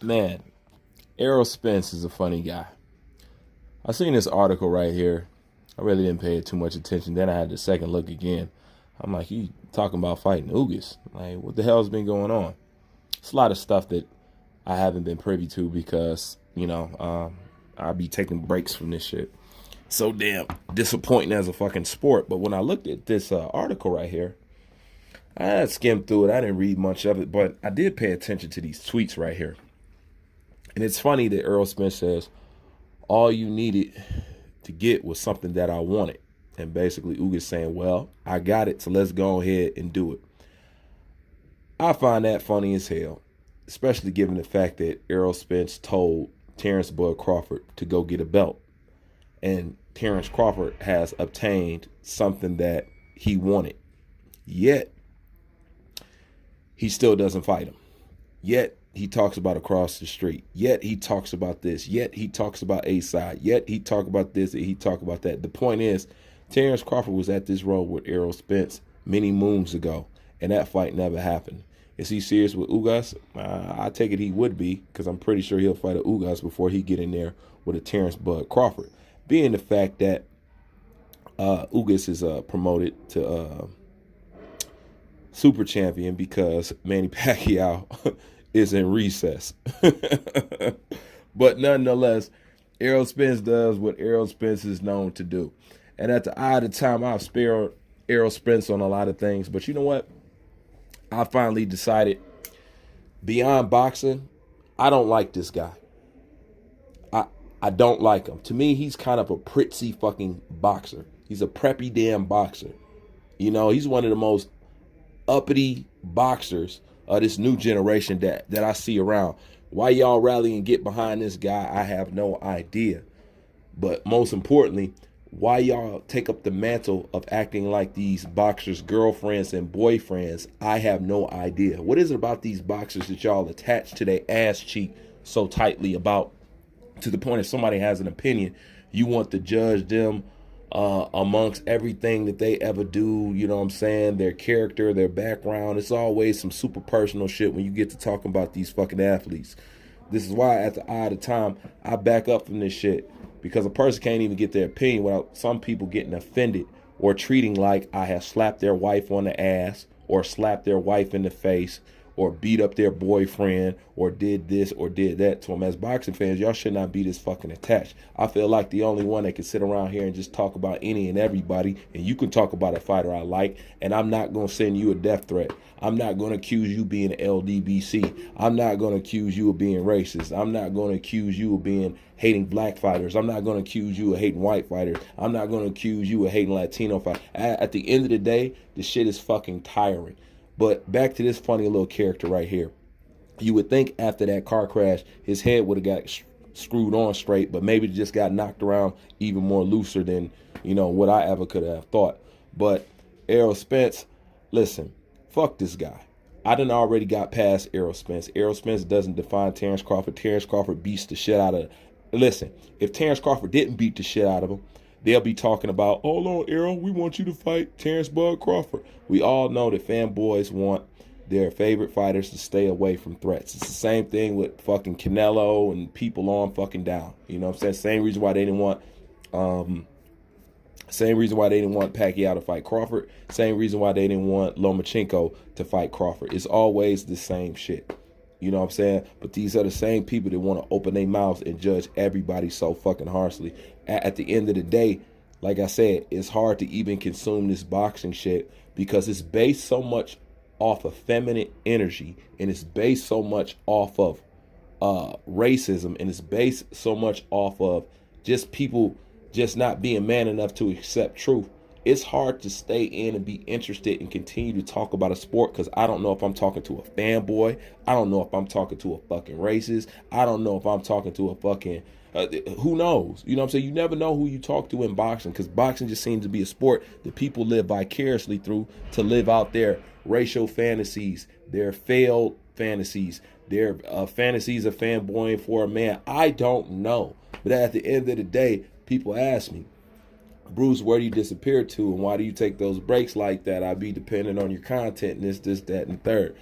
Man, Errol Spence is a funny guy. I seen this article right here. I really didn't pay it too much attention. Then I had the second look again. I'm like, he talking about fighting Ugas. Like, what the hell's been going on? It's a lot of stuff that I haven't been privy to because, I'll be taking breaks from this shit. So damn disappointing as a fucking sport. But when I looked at this article right here, I had skimmed through it. I didn't read much of it, but I did pay attention to these tweets right here. And it's funny that Errol Spence says, all you needed to get was something that I wanted. And basically Ugas saying, well, I got it, so let's go ahead and do it. I find that funny as hell, especially given the fact that Errol Spence told Terrence Bud Crawford to go get a belt. And Terrence Crawford has obtained something that he wanted. Yet, he still doesn't fight him. Yet, he talks about across the street. Yet, he talks about this. Yet, he talks about A-side. Yet, he talk about this and he talk about that. The point is, Terrence Crawford was at this road with Errol Spence many moons ago, and that fight never happened. Is he serious with Ugas? I take it he would be, because I'm pretty sure he'll fight a Ugas before he get in there with a Terrence Bud Crawford. Being the fact that Ugas is promoted to super champion because Manny Pacquiao is in recess. But nonetheless, Errol Spence does what Errol Spence is known to do. And at the eye of the time, I've spared Errol Spence on a lot of things. But you know what? I finally decided, beyond boxing, I don't like this guy. I don't like him. To me, he's kind of a pritsy fucking boxer. He's a preppy damn boxer. You know, he's one of the most uppity boxers of this new generation that I see around. Why y'all rally and get behind this guy, I have no idea. But most importantly, why y'all take up the mantle of acting like these boxers' girlfriends and boyfriends, I have no idea. What is it about these boxers that y'all attach to their ass cheek so tightly about, to the point if somebody has an opinion, you want to judge them amongst everything that they ever do, you know what I'm saying, their character, their background. It's always some super personal shit when you get to talking about these fucking athletes. This is why at the eye of the time, I back up from this shit, because a person can't even get their opinion without some people getting offended or treating like I have slapped their wife on the ass or slapped their wife in the face or beat up their boyfriend or did this or did that to them. As boxing fans, y'all should not be this fucking attached. I feel like the only one that can sit around here and just talk about any and everybody, and you can talk about a fighter I like, and I'm not going to send you a death threat. I'm not going to accuse you of being LDBC. I'm not going to accuse you of being racist. I'm not going to accuse you of being hating black fighters. I'm not going to accuse you of hating white fighters. I'm not going to accuse you of hating Latino fighters. At the end of the day, the shit is fucking tiring. But back to this funny little character right here. You would think after that car crash, his head would have got screwed on straight, but maybe just got knocked around even more looser than, what I ever could have thought. But Errol Spence, listen, fuck this guy. I done already got past Errol Spence. Errol Spence doesn't define Terrence Crawford. Terrence Crawford beats the shit out of. Listen, if Terrence Crawford didn't beat the shit out of him, they'll be talking about, hold on, Errol, we want you to fight Terrence Bud Crawford. We all know that fanboys want their favorite fighters to stay away from threats. It's the same thing with fucking Canelo and people on fucking down. You know what I'm saying? Same reason why they didn't want Pacquiao to fight Crawford. Same reason why they didn't want Lomachenko to fight Crawford. It's always the same shit. You know what I'm saying? But these are the same people that want to open their mouths and judge everybody so fucking harshly. At the end of the day, like I said, it's hard to even consume this boxing shit because it's based so much off of feminine energy, and it's based so much off of racism, and it's based so much off of just people just not being man enough to accept truth. It's hard to stay in and be interested and continue to talk about a sport, because I don't know if I'm talking to a fanboy. I don't know if I'm talking to a fucking racist. I don't know if I'm talking to a fucking who knows? You know what I'm saying? You never know who you talk to in boxing, because boxing just seems to be a sport that people live vicariously through to live out their racial fantasies, their failed fantasies, their fantasies of fanboying for a man. I don't know. But at the end of the day, people ask me, Bruce, where do you disappear to, and why do you take those breaks like that? I be dependent on your content and this, that, and third.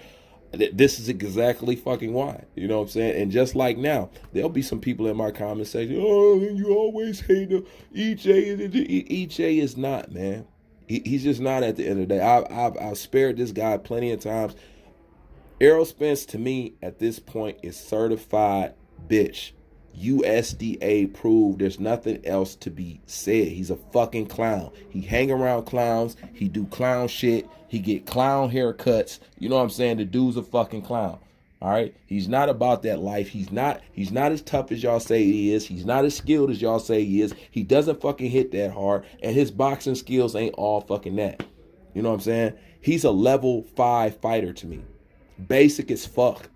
This is exactly fucking why. You know what I'm saying? And just like now, there'll be some people in my comment section, oh, you always hate the EJ. EJ is not, man. He's just not at the end of the day. I've spared this guy plenty of times. Errol Spence, to me, at this point, is certified bitch. USDA proved. There's nothing else to be said. He's a fucking clown. He hang around clowns. He do clown shit. He get clown haircuts. You know what I'm saying? The dude's a fucking clown. All right? He's not about that life. He's not as tough as y'all say he is. He's not as skilled as y'all say he is. He doesn't fucking hit that hard. And his boxing skills ain't all fucking that. You know what I'm saying? He's a level 5 fighter to me. Basic as fuck.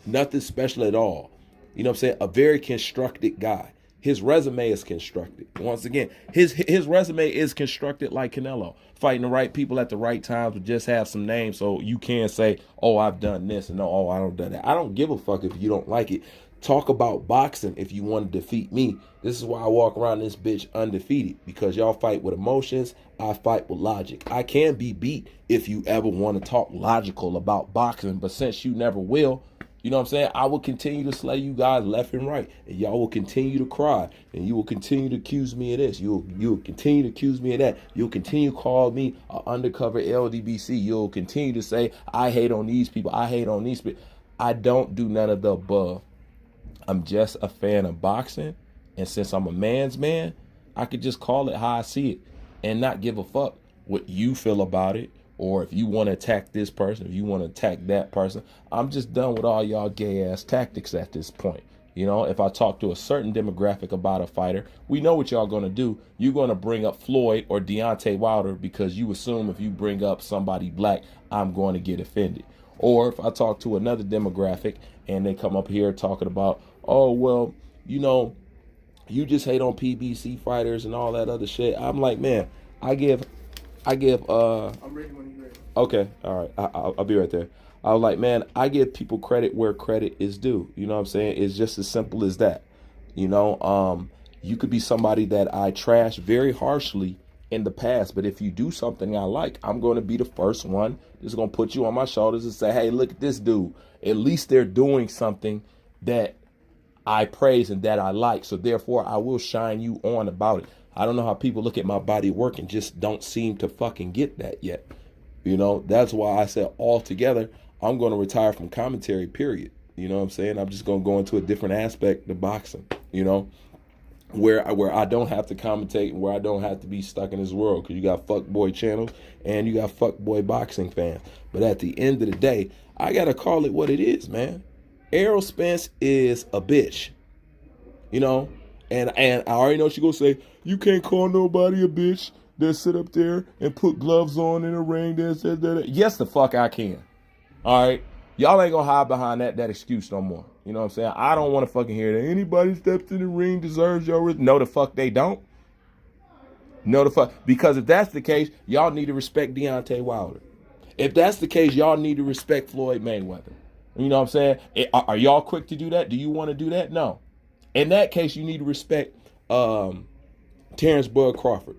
Nothing special at all. You know what I'm saying? A very constructed guy. His resume is constructed. Once again, his resume is constructed like Canelo. Fighting the right people at the right times, but just have some names so you can say, oh, I've done this, and no, oh, I don't done that. I don't give a fuck if you don't like it. Talk about boxing if you want to defeat me. This is why I walk around this bitch undefeated, because y'all fight with emotions. I fight with logic. I can be beat if you ever want to talk logical about boxing, but since you never will, you know what I'm saying, I will continue to slay you guys left and right, and y'all will continue to cry, and you will continue to accuse me of this. You'll continue to accuse me of that. You'll continue to call me an undercover LDBC. You'll continue to say I hate on these people. I hate on these people. I don't do none of the above. I'm just a fan of boxing, and since I'm a man's man, I could just call it how I see it and not give a fuck what you feel about it, or if you want to attack this person, if you want to attack that person. I'm just done with all y'all gay ass tactics at this point. You know, if I talk to a certain demographic about a fighter, we know what y'all going to do. You're going to bring up Floyd or Deontay Wilder because you assume if you bring up somebody black, I'm going to get offended. Or if I talk to another demographic and they come up here talking about, oh, well, you know, you just hate on PBC fighters and all that other shit. I'm like, man, I give, I'm ready when you're ready. Okay, all right, I'll be right there. I was like, man, I give people credit where credit is due. You know what I'm saying? It's just as simple as that. You know, you could be somebody that I trash very harshly in the past, but if you do something I like, I'm going to be the first one that's going to put you on my shoulders and say, hey, look at this dude. At least they're doing something that I praise and that I like. So therefore, I will shine you on about it. I don't know how people look at my body work and just don't seem to fucking get that yet. You know, that's why I said altogether, I'm going to retire from commentary, period. You know what I'm saying? I'm just going to go into a different aspect of boxing, you know, where I don't have to commentate and where I don't have to be stuck in this world, because you got fuckboy channels and you got fuckboy boxing fans. But at the end of the day, I got to call it what it is, man. Errol Spence is a bitch, you know, and I already know she's going to say, you can't call nobody a bitch that sit up there and put gloves on in a ring. That. Yes, the fuck I can. All right. Y'all ain't going to hide behind that excuse no more. You know what I'm saying? I don't want to fucking hear that anybody steps in the ring deserves your respect. No, the fuck they don't. No, the fuck. Because if that's the case, y'all need to respect Deontay Wilder. If that's the case, y'all need to respect Floyd Mayweather. You know what I'm saying? Are y'all quick to do that? Do you want to do that? No. In that case, you need to respect Terrence Bud Crawford.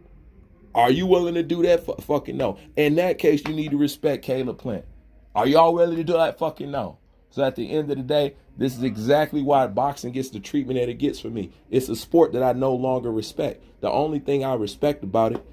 Are you willing to do that? Fucking no. In that case, you need to respect Caleb Plant. Are y'all willing to do that? Fucking no. So at the end of the day, this is exactly why boxing gets the treatment that it gets for me. It's a sport that I no longer respect. The only thing I respect about it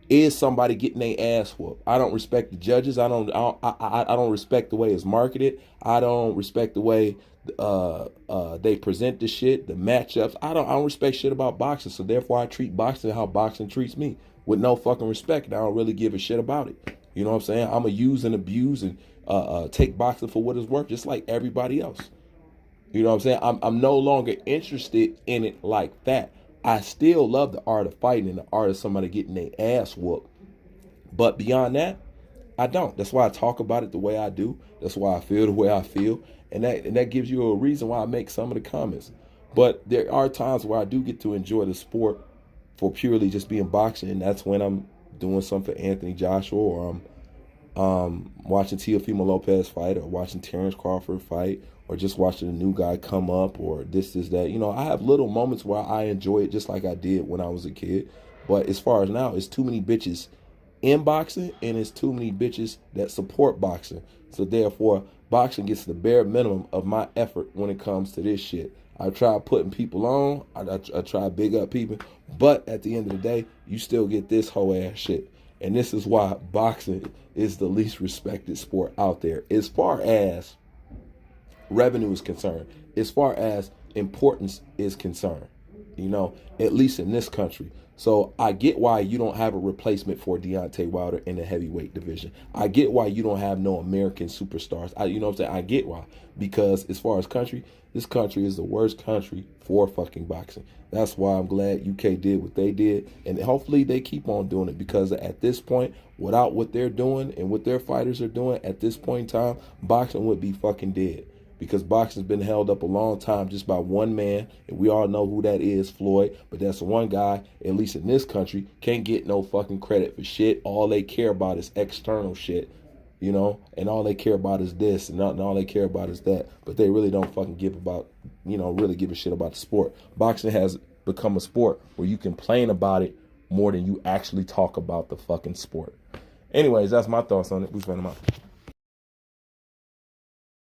is somebody getting their ass whooped. I don't respect the judges. I don't respect the way it's marketed. I don't respect the way they present the shit, the matchups. I don't respect shit about boxing. So therefore, I treat boxing how boxing treats me, with no fucking respect. And I don't really give a shit about it. You know what I'm saying? I'm going to use and abuse and take boxing for what it's worth, just like everybody else. You know what I'm saying? I'm no longer interested in it like that. I still love the art of fighting and the art of somebody getting their ass whooped. But beyond that, I don't. That's why I talk about it the way I do. That's why I feel the way I feel. And that gives you a reason why I make some of the comments. But there are times where I do get to enjoy the sport for purely just being boxing. And that's when I'm doing something for Anthony Joshua, or I'm watching Teofimo Lopez fight, or watching Terrence Crawford fight, or just watching a new guy come up, or this, that. You know, I have little moments where I enjoy it just like I did when I was a kid. But as far as now, it's too many bitches in boxing, and it's too many bitches that support boxing. So therefore, boxing gets the bare minimum of my effort when it comes to this shit. I try putting people on. I try big up people. But at the end of the day, you still get this whole ass shit. And this is why boxing is the least respected sport out there. As far as revenue is concerned, as far as importance is concerned, at least in this country. So I get why you don't have a replacement for Deontay Wilder in the heavyweight division. I get why you don't have no American superstars. You know what I'm saying? I get why. Because as far as country, this country is the worst country for fucking boxing. That's why I'm glad UK did what they did. And hopefully they keep on doing it. Because at this point, without what they're doing and what their fighters are doing, at this point in time, boxing would be fucking dead. Because boxing's been held up a long time just by one man, and we all know who that is, Floyd. But that's one guy, at least in this country, can't get no fucking credit for shit. All they care about is external shit, and all they care about is this, and all they care about is that. But they really don't fucking give a shit about the sport. Boxing has become a sport where you complain about it more than you actually talk about the fucking sport. Anyways, that's my thoughts on it. We spent them out.